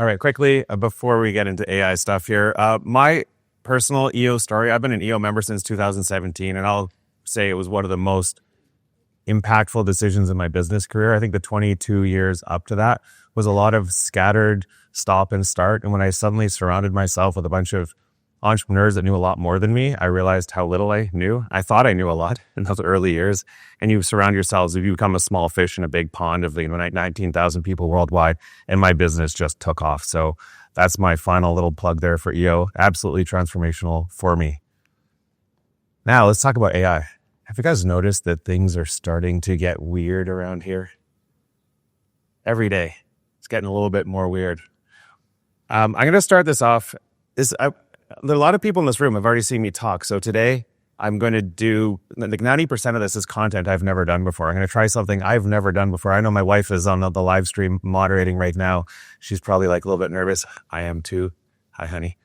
right, quickly, before we get into AI stuff here, my personal EO story, I've been an EO member since 2017, and I'll say it was one of the most impactful decisions in my business career. I think the 22 years up to that was a lot of scattered stop and start. And when I suddenly surrounded myself with a bunch of entrepreneurs that knew a lot more than me, I realized how little I knew. I thought I knew a lot in those early years. And you surround yourselves, if you become a small fish in a big pond of 19,000 people worldwide, and my business just took off. So that's my final little plug there for EO. Absolutely transformational for me. Now let's talk about AI. Have you guys noticed that things are starting to get weird around here? Every day, it's getting a little bit more weird. I'm going to start this off. There are a lot of people in this room have already seen me talk. So today I'm going to do, 90% of this is content I've never done before. I'm going to try something I've never done before. I know my wife is on the live stream moderating right now. She's probably like a little bit nervous. I am too. Hi, honey.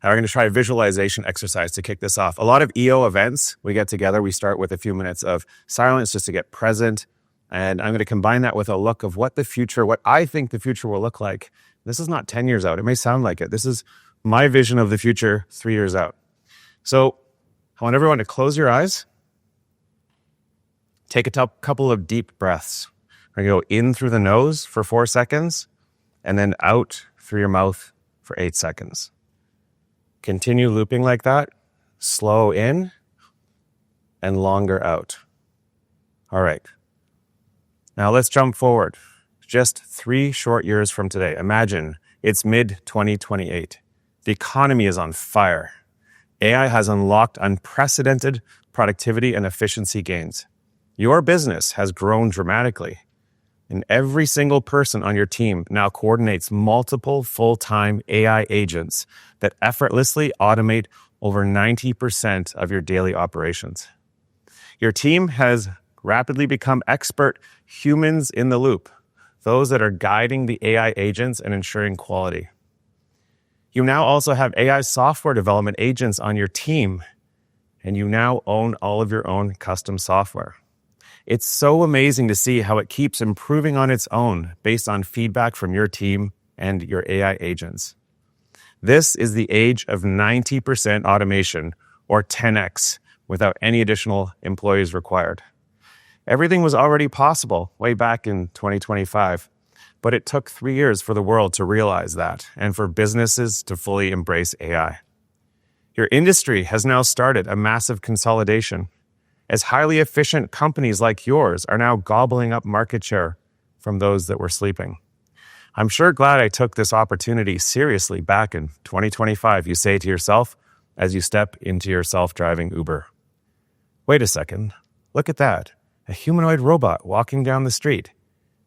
We're going to try a visualization exercise to kick this off. A lot of EO events, we get together, we start with a few minutes of silence just to get present. And I'm going to combine that with a look of what I think the future will look like. This is not 10 years out. It may sound like it. This is my vision of the future 3 years out. So I want everyone to close your eyes. Take a couple of deep breaths. We're going to go in through the nose for 4 seconds and then out through your mouth for 8 seconds. Continue looping like that. Slow in and longer out. All right. Now let's jump forward. Just 3 short years from today. Imagine it's mid-2028. The economy is on fire. AI has unlocked unprecedented productivity and efficiency gains. Your business has grown dramatically, and every single person on your team now coordinates multiple full-time AI agents that effortlessly automate over 90% of your daily operations. Your team has rapidly become expert humans in the loop, those that are guiding the AI agents and ensuring quality. You now also have AI software development agents on your team, and you now own all of your own custom software. It's so amazing to see how it keeps improving on its own based on feedback from your team and your AI agents. This is the age of 90% automation, or 10x, without any additional employees required. Everything was already possible way back in 2025, but it took 3 years for the world to realize that and for businesses to fully embrace AI. Your industry has now started a massive consolidation, as highly efficient companies like yours are now gobbling up market share from those that were sleeping. I'm sure glad I took this opportunity seriously back in 2025, you say to yourself as you step into your self-driving Uber. Wait a second, look at that, a humanoid robot walking down the street.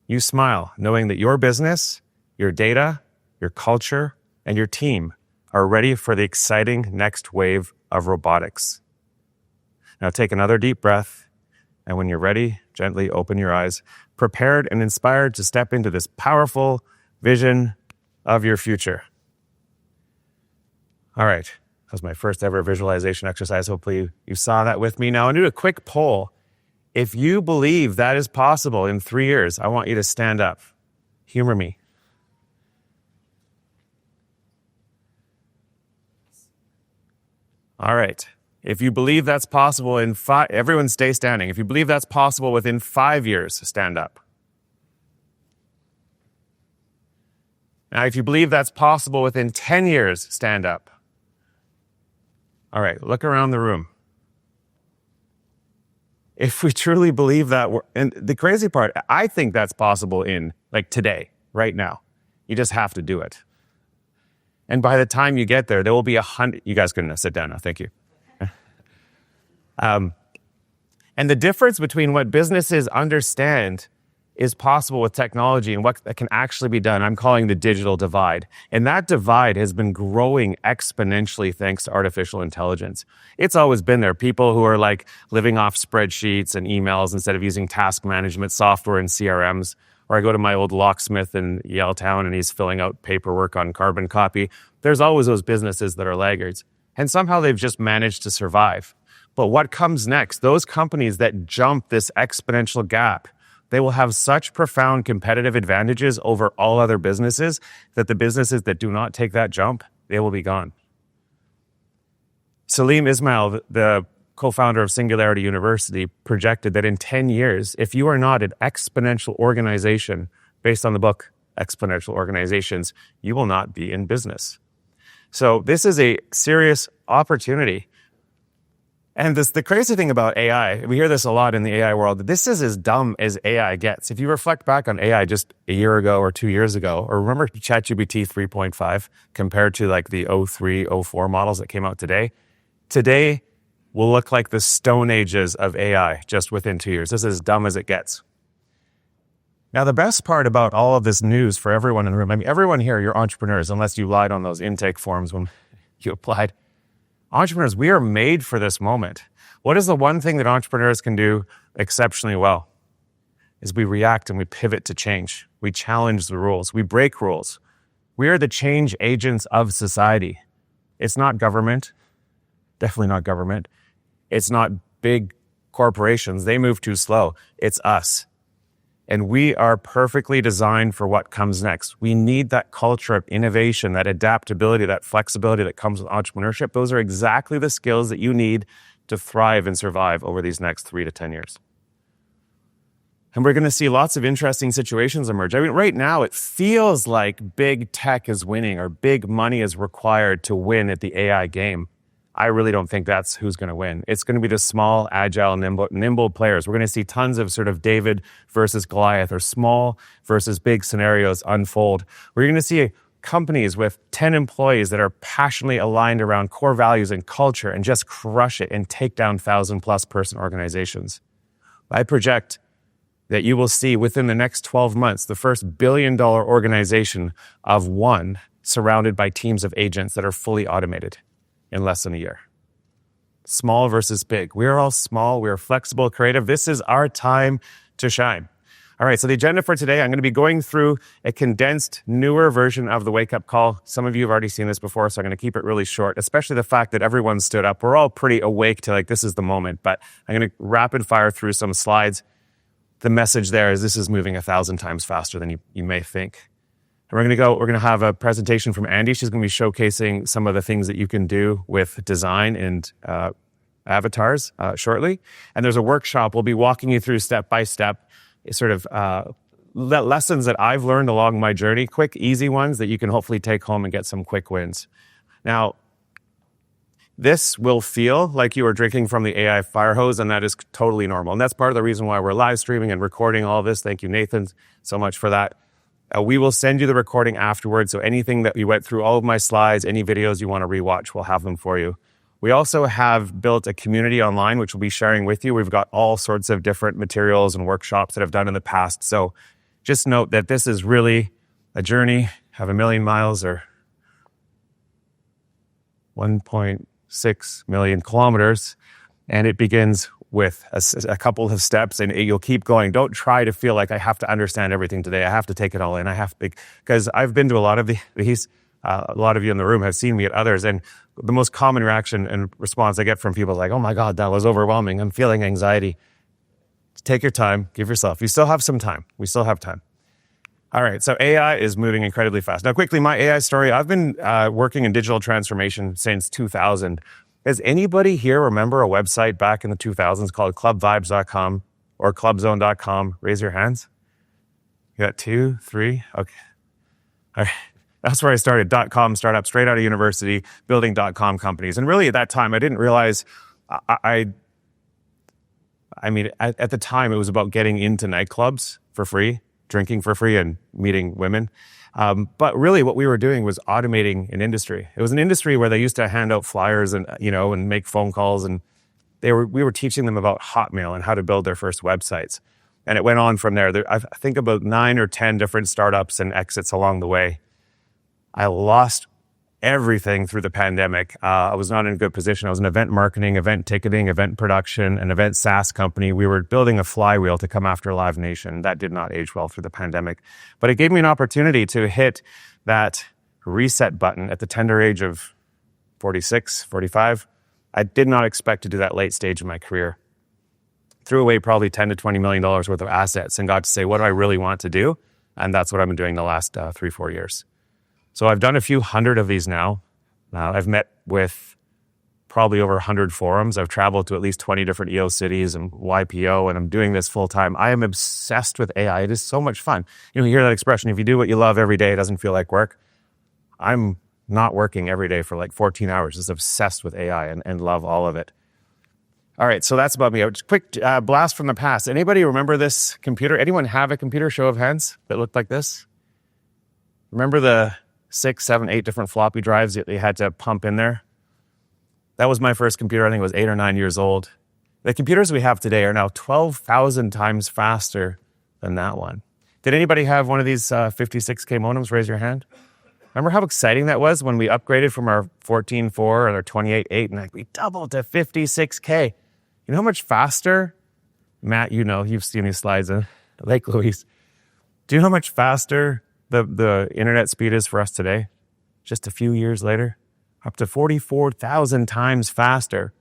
You smile, knowing that your business, your data, your culture, and your team are ready for the exciting next wave of robotics. Now take another deep breath, and when you're ready, gently open your eyes, prepared and inspired to step into this powerful vision of your future. All right, that was my first ever visualization exercise. Hopefully you saw that with me. Now I'll do a quick poll. If you believe that is possible in 3 years, I want you to stand up. Humor me. All right. If you believe that's possible in everyone stay standing. If you believe that's possible within 5 years, stand up. Now, if you believe that's possible within 10 years, stand up. All right, look around the room. If we truly believe that, and the crazy part, I think that's possible in today, right now. You just have to do it. And by the time you get there will be 100. You guys can sit down now. Thank you. And the difference between what businesses understand is possible with technology and what can actually be done, I'm calling the digital divide. And that divide has been growing exponentially thanks to artificial intelligence. It's always been there. People who are living off spreadsheets and emails instead of using task management software and CRMs. Or I go to my old locksmith in Yaletown and he's filling out paperwork on carbon copy. There's always those businesses that are laggards. And somehow they've just managed to survive. But what comes next? Those companies that jump this exponential gap, They will have such profound competitive advantages over all other businesses that the businesses that do not take that jump, they will be gone. Salim Ismail, the co-founder of Singularity University, projected that in 10 years, if you are not an exponential organization based on the book Exponential Organizations, you will not be in business. So this is a serious opportunity. And the crazy thing about AI, we hear this a lot in the AI world, this is as dumb as AI gets. If you reflect back on AI just a year ago or 2 years ago, or remember ChatGPT 3.5 compared to like the 03, 04 models that came out today will look like the stone ages of AI just within 2 years. This is as dumb as it gets. Now, the best part about all of this news for everyone in the room, I mean, everyone here, you're entrepreneurs, unless you lied on those intake forms when you applied. Entrepreneurs, we are made for this moment. What is the one thing that entrepreneurs can do exceptionally well? Is we react and we pivot to change. We challenge the rules. We break rules. We are the change agents of society. It's not government. Definitely not government. It's not big corporations. They move too slow. It's us. And we are perfectly designed for what comes next. We need that culture of innovation, that adaptability, that flexibility that comes with entrepreneurship. Those are exactly the skills that you need to thrive and survive over these next 3 to 10 years. And we're going to see lots of interesting situations emerge. I mean, right now, it feels like big tech is winning or big money is required to win at the AI game. I really don't think that's who's going to win. It's going to be the small, agile, nimble players. We're going to see tons of sort of David versus Goliath or small versus big scenarios unfold. We're going to see companies with 10 employees that are passionately aligned around core values and culture and just crush it and take down 1,000+ person organizations. I project that you will see within the next 12 months the first billion-dollar organization of one surrounded by teams of agents that are fully automated in less than a year. Small versus big. We are all small. We are flexible, creative. This is our time to shine. All right, so the agenda for today, I'm going to be going through a condensed, newer version of the wake-up call. Some of you have already seen this before, so I'm going to keep it really short, especially the fact that everyone stood up. We're all pretty awake to like, this is the moment, but I'm going to rapid fire through some slides. The message there is this is moving 1,000 times faster than you may think. And we're going to have a presentation from Andy. She's going to be showcasing some of the things that you can do with design and avatars shortly. And there's a workshop. We'll be walking you through step by step, sort of lessons that I've learned along my journey, quick, easy ones that you can hopefully take home and get some quick wins. Now, this will feel like you are drinking from the AI fire hose, and that is totally normal. And that's part of the reason why we're live streaming and recording all of this. Thank you, Nathan, so much for that. We will send you the recording afterwards, so anything that we went through, all of my slides, any videos you want to rewatch, we'll have them for you. We also have built a community online, which we'll be sharing with you. We've got all sorts of different materials and workshops that I've done in the past. So just note that this is really a journey of 1,000,000 miles or 1.6 million kilometers, and it begins with a couple of steps, and you'll keep going. Don't try to feel like I have to understand everything today. I have to take it all in. Because I've been to a lot of these. A lot of you in the room have seen me at others, and the most common reaction and response I get from people is like, "Oh my God, that was overwhelming. I'm feeling anxiety." Take your time. Give yourself. You still have some time. We still have time. All right, so AI is moving incredibly fast. Now, quickly, my AI story. I've been working in digital transformation since 2000. Does anybody here remember a website back in the 2000s called clubvibes.com or clubzone.com? Raise your hands. You got 2, 3? Okay. All right. That's where I started. .com startup, straight out of university, building .com companies. And really at that time, I didn't realize, I mean, at the time, it was about getting into nightclubs for free, drinking for free, and meeting women. But really what we were doing was automating an industry. It was an industry where they used to hand out flyers and, and make phone calls. And we were teaching them about Hotmail and how to build their first websites. And it went on from there. I think about 9 or 10 different startups and exits along the way. I lost everything through the pandemic. I was not in a good position. I was in event marketing, event ticketing, event production, an event SaaS company. We were building a flywheel to come after Live Nation. That did not age well through the pandemic. But it gave me an opportunity to hit that reset button at the tender age of 46, 45. I did not expect to do that late stage in my career. threw away probably $10 to $20 million worth of assets and got to say, what do I really want to do? And that's what I've been doing the last 3-4 years. So I've done a few hundred of these now. I've met with probably over 100 forums. I've traveled to at least 20 different EO cities and YPO, and I'm doing this full time. I am obsessed with AI. It is so much fun. You hear that expression, if you do what you love every day, it doesn't feel like work. I'm not working every day for like 14 hours, just obsessed with AI and love all of it. All right, so that's about me. Just quick blast from the past. Anybody remember this computer? Anyone have a computer, show of hands, that looked like this? Remember the 6, 7, 8 different floppy drives that you had to pump in there? That was my first computer. I think it was 8 or 9 years old. The computers we have today are now 12,000 times faster than that one. Did anybody have one of these 56K modems? Raise your hand. Remember how exciting that was when we upgraded from our 14.4 or our 28.8 and we doubled to 56K? You know how much faster, Matt, you've seen these slides in Lake Louise. Do you know how much faster the internet speed is for us today? Just a few years later, up to 44,000 times faster.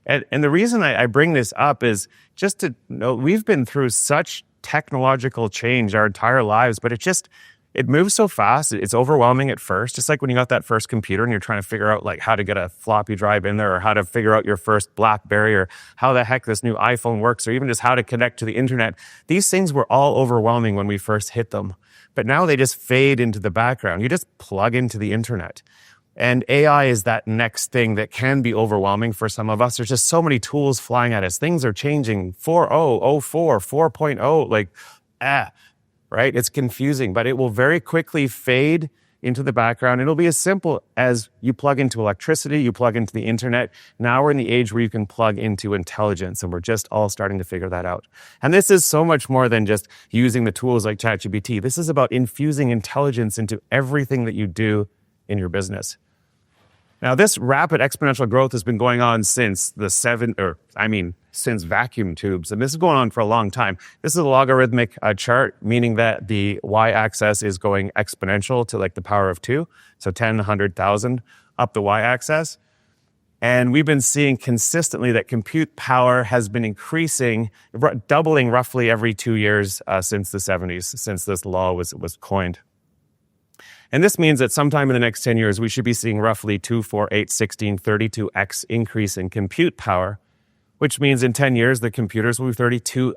And the reason I bring this up is just to know we've been through such technological change our entire lives, but it moves so fast. It's overwhelming at first. Just like when you got that first computer and you're trying to figure out like how to get a floppy drive in there or how to figure out your first BlackBerry or how the heck this new iPhone works or even just how to connect to the internet. These things were all overwhelming when we first hit them. But now they just fade into the background. You just plug into the internet. And AI is that next thing that can be overwhelming for some of us. There's just so many tools flying at us. Things are changing. 4.0, 04, 4.0, right? It's confusing, but it will very quickly fade into the background. It'll be as simple as you plug into electricity, you plug into the internet. Now we're in the age where you can plug into intelligence, and we're just all starting to figure that out. And this is so much more than just using the tools like ChatGPT. This is about infusing intelligence into everything that you do in your business. Now, this rapid exponential growth has been going on since since vacuum tubes. And this is going on for a long time. This is a logarithmic chart, meaning that the y-axis is going exponential to like the power of 2. So 10, 100,000 up the y-axis. And we've been seeing consistently that compute power has been increasing, doubling roughly every 2 years since the 70s, since this law was coined. And this means that sometime in the next 10 years, we should be seeing roughly 2, 4, 8, 16, 32x increase in compute power, which means in 10 years, the computers will be 32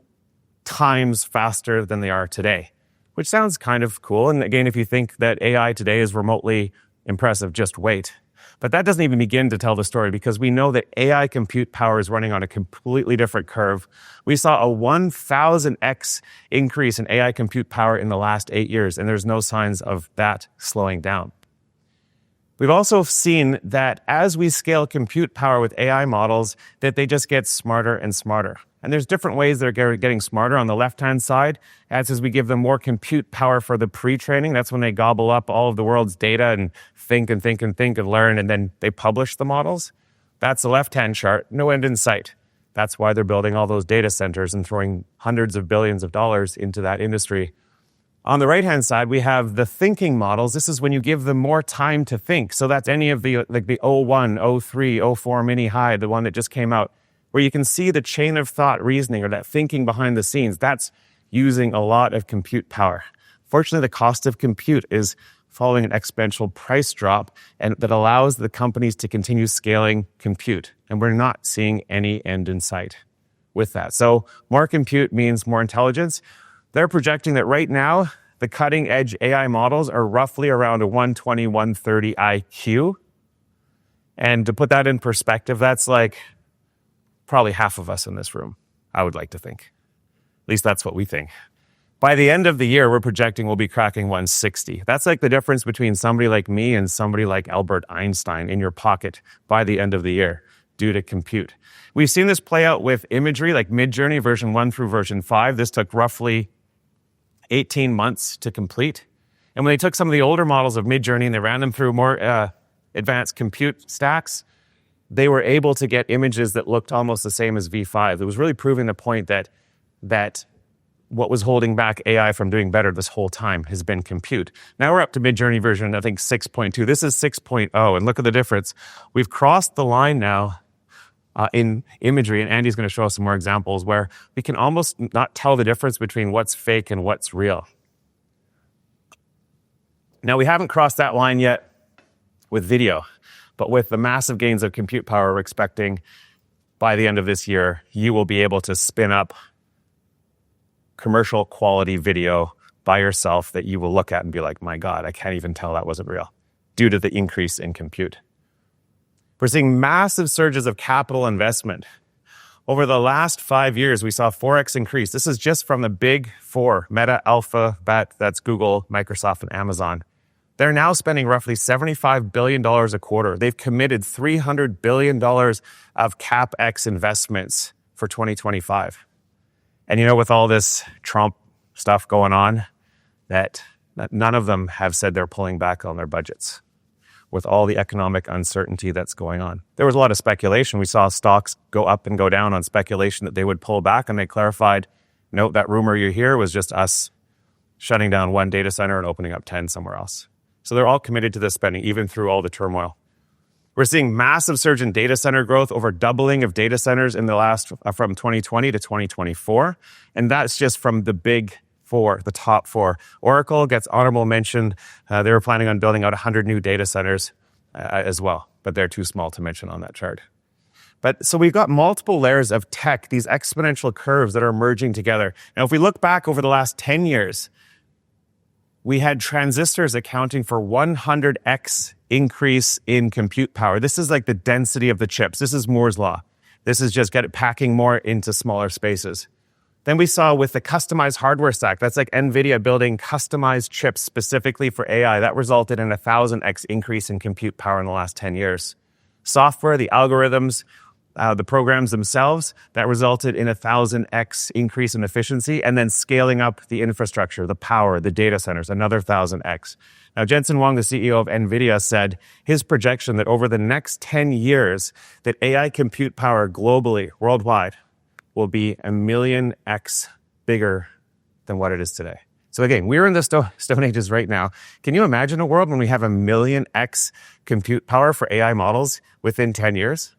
times faster than they are today, which sounds kind of cool. And again, if you think that AI today is remotely impressive, just wait. But that doesn't even begin to tell the story because we know that AI compute power is running on a completely different curve. We saw a 1,000x increase in AI compute power in the last 8 years, and there's no signs of that slowing down. We've also seen that as we scale compute power with AI models, that they just get smarter and smarter. And there's different ways they're getting smarter. On the left-hand side, as we give them more compute power for the pre-training, that's when they gobble up all of the world's data and think and learn, and then they publish the models. That's the left-hand chart, no end in sight. That's why they're building all those data centers and throwing hundreds of billions of dollars into that industry. On the right-hand side, we have the thinking models. This is when you give them more time to think. So that's any of the 01, 03, 04 mini high, the one that just came out, where you can see the chain of thought reasoning or that thinking behind the scenes. That's using a lot of compute power. Fortunately, the cost of compute is following an exponential price drop, and that allows the companies to continue scaling compute. And we're not seeing any end in sight with that. So more compute means more intelligence. They're projecting that right now, the cutting edge AI models are roughly around a 120, 130 IQ. And to put that in perspective, that's like probably half of us in this room, I would like to think. At least that's what we think. By the end of the year, we're projecting we'll be cracking 160. That's like the difference between somebody like me and somebody like Albert Einstein in your pocket by the end of the year due to compute. We've seen this play out with imagery like Midjourney version 1 through version 5. This took roughly 18 months to complete. And when they took some of the older models of Midjourney and they ran them through more advanced compute stacks, they were able to get images that looked almost the same as V5. It was really proving the point that what was holding back AI from doing better this whole time has been compute. Now we're up to Midjourney version, I think 6.2. This is 6.0, and look at the difference. We've crossed the line now in imagery, and Andy's going to show us some more examples where we can almost not tell the difference between what's fake and what's real. Now, we haven't crossed that line yet with video, but with the massive gains of compute power we're expecting by the end of this year, you will be able to spin up commercial quality video by yourself that you will look at and be like, my God, I can't even tell that wasn't real, due to the increase in compute. We're seeing massive surges of capital investment. Over the last 5 years, we saw 4x increase. This is just from the big four, Meta, Alphabet, that's Google, Microsoft, and Amazon. They're now spending roughly $75 billion a quarter. They've committed $300 billion of CapEx investments for 2025. And with all this Trump stuff going on, that none of them have said they're pulling back on their budgets with all the economic uncertainty that's going on. There was a lot of speculation. We saw stocks go up and go down on speculation that they would pull back, and they clarified, no, that rumor you hear was just us shutting down one data center and opening up 10 somewhere else. So they're all committed to this spending, even through all the turmoil. We're seeing massive surge in data center growth, over doubling of data centers in the last, from 2020 to 2024. And that's just from the big four, the top four. Oracle gets honorable mention. They were planning on building out 100 new data centers as well, but they're too small to mention on that chart. But so we've got multiple layers of tech, these exponential curves that are merging together. Now, if we look back over the last 10 years, we had transistors accounting for 100x increase in compute power. This is like the density of the chips. This is Moore's law. This is just packing more into smaller spaces. Then we saw with the customized hardware stack, that's like NVIDIA building customized chips specifically for AI. That resulted in a 1000x increase in compute power in the last 10 years. Software, the algorithms, the programs themselves, that resulted in a 1000x increase in efficiency, and then scaling up the infrastructure, the power, the data centers, another 1000x. Now, Jensen Huang, the CEO of NVIDIA, said his projection that over the next 10 years, that AI compute power globally, worldwide, will be 1,000,000x bigger than what it is today. So again, we're in the Stone Ages right now. Can you imagine a world when we have 1,000,000x compute power for AI models within 10 years?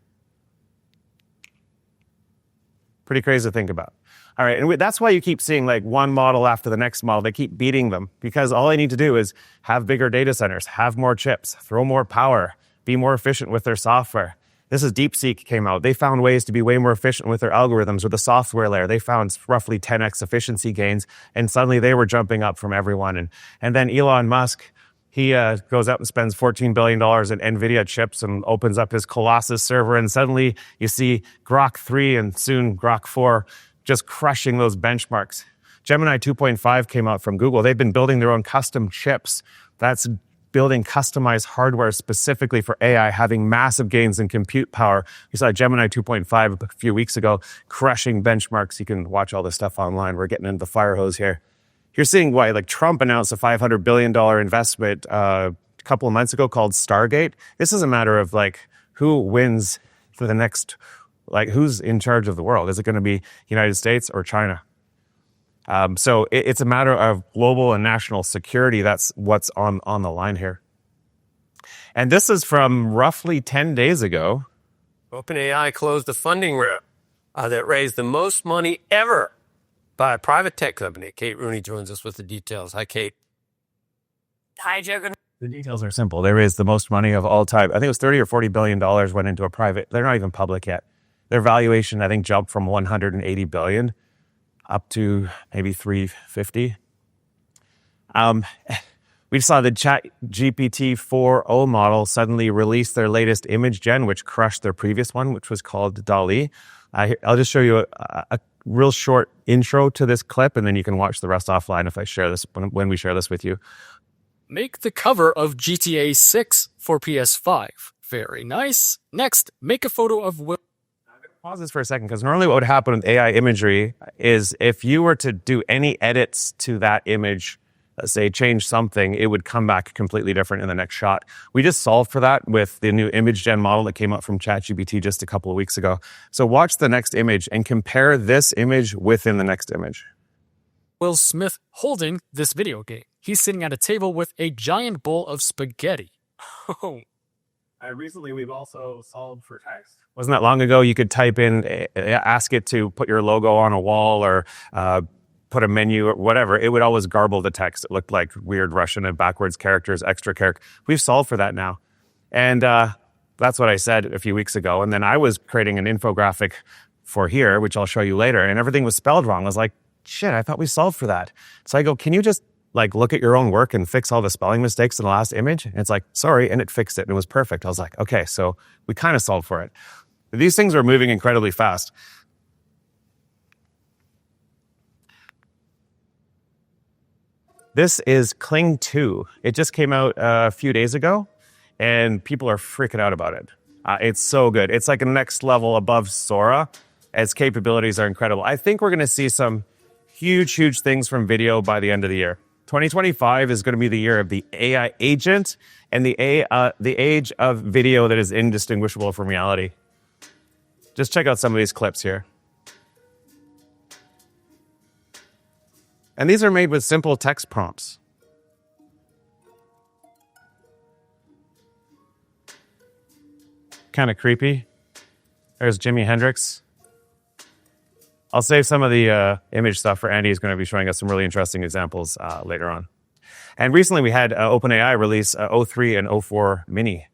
Pretty crazy to think about. All right, and that's why you keep seeing like one model after the next model. They keep beating them because all they need to do is have bigger data centers, have more chips, throw more power, be more efficient with their software. This is DeepSeek came out. They found ways to be way more efficient with their algorithms or the software layer. They found roughly 10x efficiency gains, and suddenly they were jumping up from everyone. And then Elon Musk, he goes out and spends $14 billion in NVIDIA chips and opens up his Colossus server, and suddenly you see Grok 3 and soon Grok 4 just crushing those benchmarks. Gemini 2.5 came out from Google. They've been building their own custom chips. That's building customized hardware specifically for AI, having massive gains in compute power. We saw Gemini 2.5 a few weeks ago, crushing benchmarks. You can watch all this stuff online. We're getting into the fire hose here. You're seeing why, like Trump announced a $500 billion investment a couple of months ago called Stargate. This is a matter of like who wins for the next, like who's in charge of the world. Is it going to be United States or China? So it's a matter of global and national security. That's what's on the line here. And this is from roughly 10 days ago. OpenAI closed a funding round that raised the most money ever by a private tech company. Kate Rooney joins us with the details. Hi, Kate. Hi, Joe. The details are simple. They raised the most money of all time. I think it was $30 or $40 billion went into a private. They're not even public yet. Their valuation, I think, jumped from $180 billion up to maybe $350. We saw the ChatGPT 4o model suddenly release their latest image gen, which crushed their previous one, which was called DALL-E. I'll just show you a real short intro to this clip, and then you can watch the rest offline if I share this when we share this with you. Make the cover of GTA 6 for PS5. Very nice. Next, make a photo of Will. Pause this for a second, because normally what would happen with AI imagery is if you were to do any edits to that image, let's say change something, it would come back completely different in the next shot. We just solved for that with the new image gen model that came out from ChatGPT just a couple of weeks ago. So watch the next image and compare this image within the next image. Will Smith holding this video game. He's sitting at a table with a giant bowl of spaghetti. Oh, Recently, we've also solved for text. Wasn't that long ago? You could type in, ask it to put your logo on a wall or put a menu or whatever. It would always garble the text. It looked like weird Russian and backwards characters, extra character. We've solved for that now. And that's what I said a few weeks ago. And then I was creating an infographic for here, which I'll show you later. And everything was spelled wrong. I was like, shit, I thought we solved for that. So I go, can you just look at your own work and fix all the spelling mistakes in the last image? And it's like, sorry. And it fixed it. And it was perfect. I was like, okay, so we kind of solved for it. These things are moving incredibly fast. This is Kling 2. It just came out a few days ago, and people are freaking out about it. It's so good. It's like a next level above Sora. Its capabilities are incredible. I think we're going to see some huge things from video by the end of the year. 2025 is going to be the year of the AI agent and the age of video that is indistinguishable from reality. Just check out some of these clips here. And these are made with simple text prompts. Kind of creepy. There's Jimi Hendrix. I'll save some of the image stuff for Andy. He's going to be showing us some really interesting examples later on. And recently we had OpenAI release O3 and O4 Mini.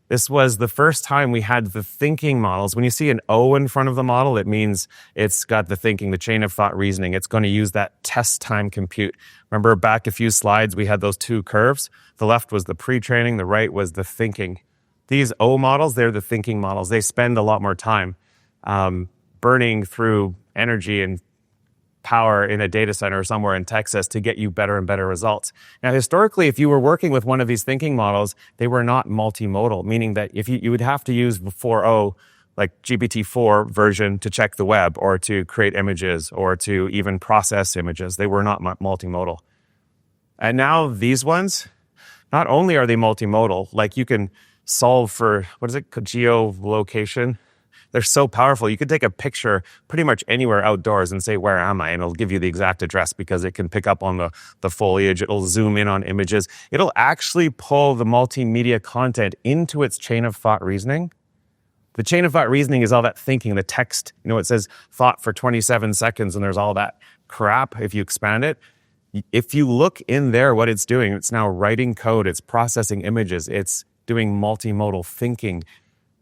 This was the first time we had the thinking models. When you see an O in front of the model, it means it's got the thinking, the chain of thought reasoning. It's going to use that test time compute. Remember back a few slides, we had those two curves. The left was the pre-training, the right was the thinking. These O models, they're the thinking models. They spend a lot more time burning through energy and power in a data center somewhere in Texas to get you better and better results. Now, historically, if you were working with one of these thinking models, they were not multimodal, meaning that if you would have to use the 4.0, like GPT-4 version to check the web or to create images or to even process images. They were not multimodal. And now these ones, not only are they multimodal, like you can solve for, geolocation. They're so powerful. You could take a picture pretty much anywhere outdoors and say, where am I? And it'll give you the exact address because it can pick up on the foliage. It'll zoom in on images. It'll actually pull the multimedia content into its chain of thought reasoning. The chain of thought reasoning is all that thinking, the text. It says thought for 27 seconds and there's all that crap if you expand it. If you look in there, what it's doing, it's now writing code, it's processing images, it's doing multimodal thinking.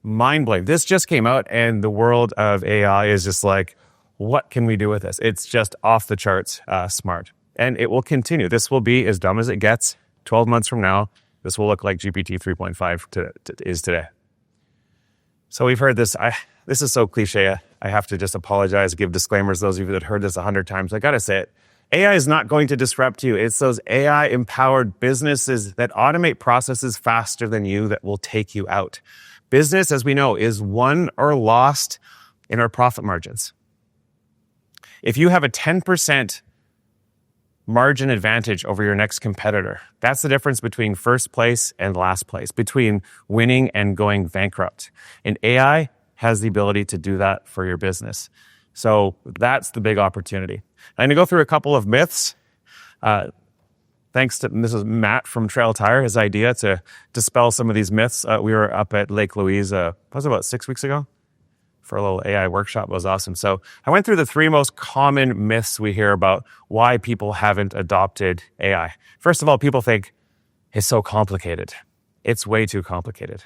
Mind-blowing. This just came out and the world of AI is just like, what can we do with this? It's just off the charts smart. And it will continue. This will be as dumb as it gets. 12 months from now, this will look like GPT 3.5 is today. So we've heard this. This is so cliche. I have to just apologize, give disclaimers. Those of you that heard this 100 times, I got to say it. AI is not going to disrupt you. It's those AI-empowered businesses that automate processes faster than you that will take you out. Business, as we know, is won or lost in our profit margins. If you have a 10% margin advantage over your next competitor, that's the difference between first place and last place, between winning and going bankrupt. And AI has the ability to do that for your business. So that's the big opportunity. I'm going to go through a couple of myths. Thanks to, and this is Matt from Trail Tire, his idea to dispel some of these myths. We were up at Lake Louise, was about 6 weeks ago for a little AI workshop. It was awesome. So I went through the 3 most common myths we hear about why people haven't adopted AI. First of all, people think it's so complicated. It's way too complicated.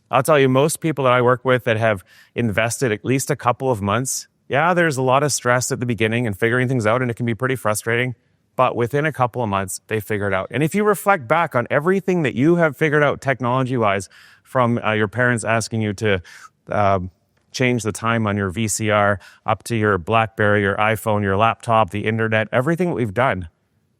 I'll tell you, most people that I work with that have invested at least a couple of months, yeah, there's a lot of stress at the beginning and figuring things out, and it can be pretty frustrating. But within a couple of months, they figure it out. And if you reflect back on everything that you have figured out technology-wise, from your parents asking you to change the time on your VCR, up to your BlackBerry, your iPhone, your laptop, the internet, everything that we've done,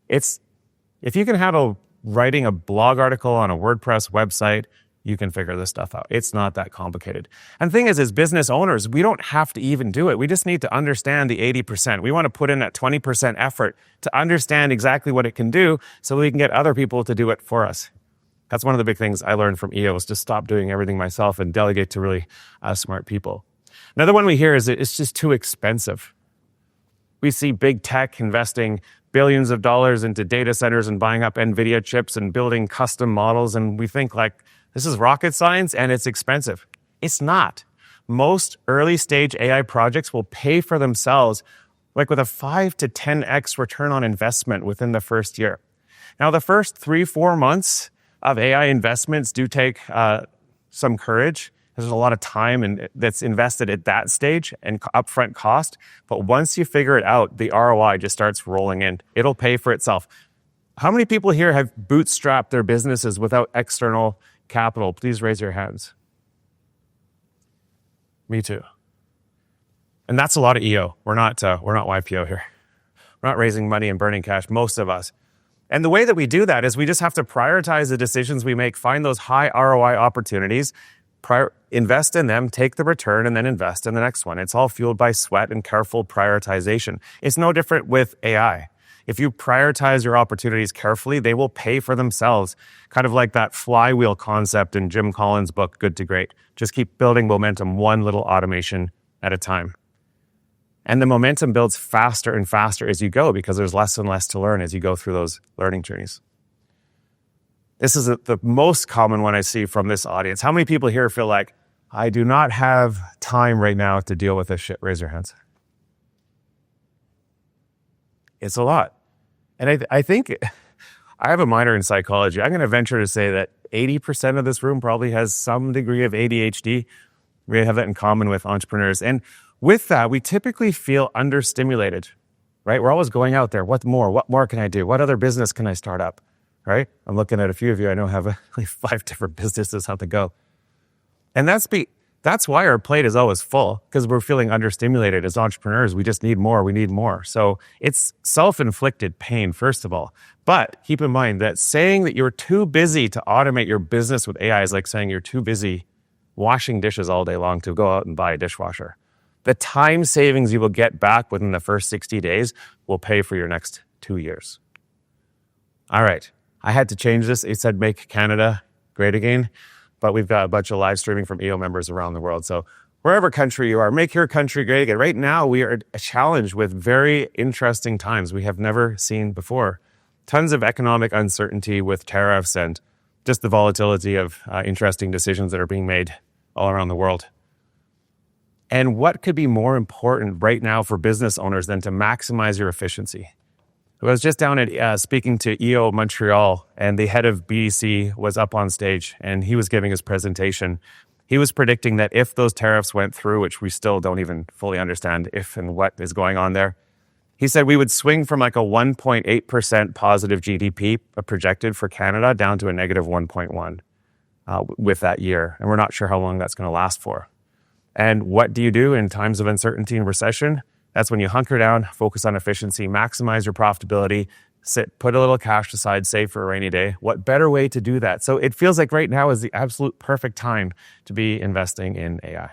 if you can handle writing a blog article on a WordPress website, you can figure this stuff out. It's not that complicated. And the thing is, as business owners, we don't have to even do it. We just need to understand the 80%. We want to put in that 20% effort to understand exactly what it can do so we can get other people to do it for us. That's one of the big things I learned from EOS, to stop doing everything myself and delegate to really smart people. Another one we hear is that it's just too expensive. We see big tech investing billions of dollars into data centers and buying up NVIDIA chips and building custom models, and we think like, This is rocket science and it's expensive. It's not. Most early stage AI projects will pay for themselves like with a 5 to 10x return on investment within the first year. Now, the first 3-4 months of AI investments do take some courage. There's a lot of time that's invested at that stage and upfront cost. But once you figure it out, the ROI just starts rolling in. It'll pay for itself. How many people here have bootstrapped their businesses without external capital? Please raise your hands. Me too. And that's a lot of EO. We're not YPO here. We're not raising money and burning cash, most of us. And the way that we do that is we just have to prioritize the decisions we make, find those high ROI opportunities, invest in them, take the return, and then invest in the next one. It's all fueled by sweat and careful prioritization. It's no different with AI. If you prioritize your opportunities carefully, they will pay for themselves. Kind of like that flywheel concept in Jim Collins' book, Good to Great. Just keep building momentum, one little automation at a time. And the momentum builds faster and faster as you go because there's less and less to learn as you go through those learning journeys. This is the most common one I see from this audience. How many people here feel like, I do not have time right now to deal with this shit? Raise your hands. It's a lot. And I think I have a minor in psychology. I'm going to venture to say that 80% of this room probably has some degree of ADHD. We have that in common with entrepreneurs. And with that, we typically feel understimulated, right? We're always going out there. What more can I do? What other business can I start up, right? I'm looking at a few of you I know have like 5 different businesses on the go. And that's why our plate is always full, because we're feeling understimulated as entrepreneurs. We just need more. We need more. So it's self-inflicted pain, first of all. But keep in mind that saying that you're too busy to automate your business with AI is like saying you're too busy washing dishes all day long to go out and buy a dishwasher. The time savings you will get back within the first 60 days will pay for your next 2 years. All right. I had to change this. It said make Canada great again, but we've got a bunch of live streaming from EO members around the world. So wherever country you are, make your country great again. Right now, we are challenged with very interesting times we have never seen before. Tons of economic uncertainty with tariffs and just the volatility of interesting decisions that are being made all around the world. And what could be more important right now for business owners than to maximize your efficiency? I was just down at speaking to EO Montreal, and the head of BDC was up on stage, and he was giving his presentation. He was predicting that if those tariffs went through, which we still don't even fully understand if and what is going on there, he said we would swing from like a 1.8% positive GDP projected for Canada down to a negative 1.1 with that year. And we're not sure how long that's going to last for. And what do you do in times of uncertainty and recession? That's when you hunker down, focus on efficiency, maximize your profitability, put a little cash aside, save for a rainy day. What better way to do that? So it feels like right now is the absolute perfect time to be investing in AI.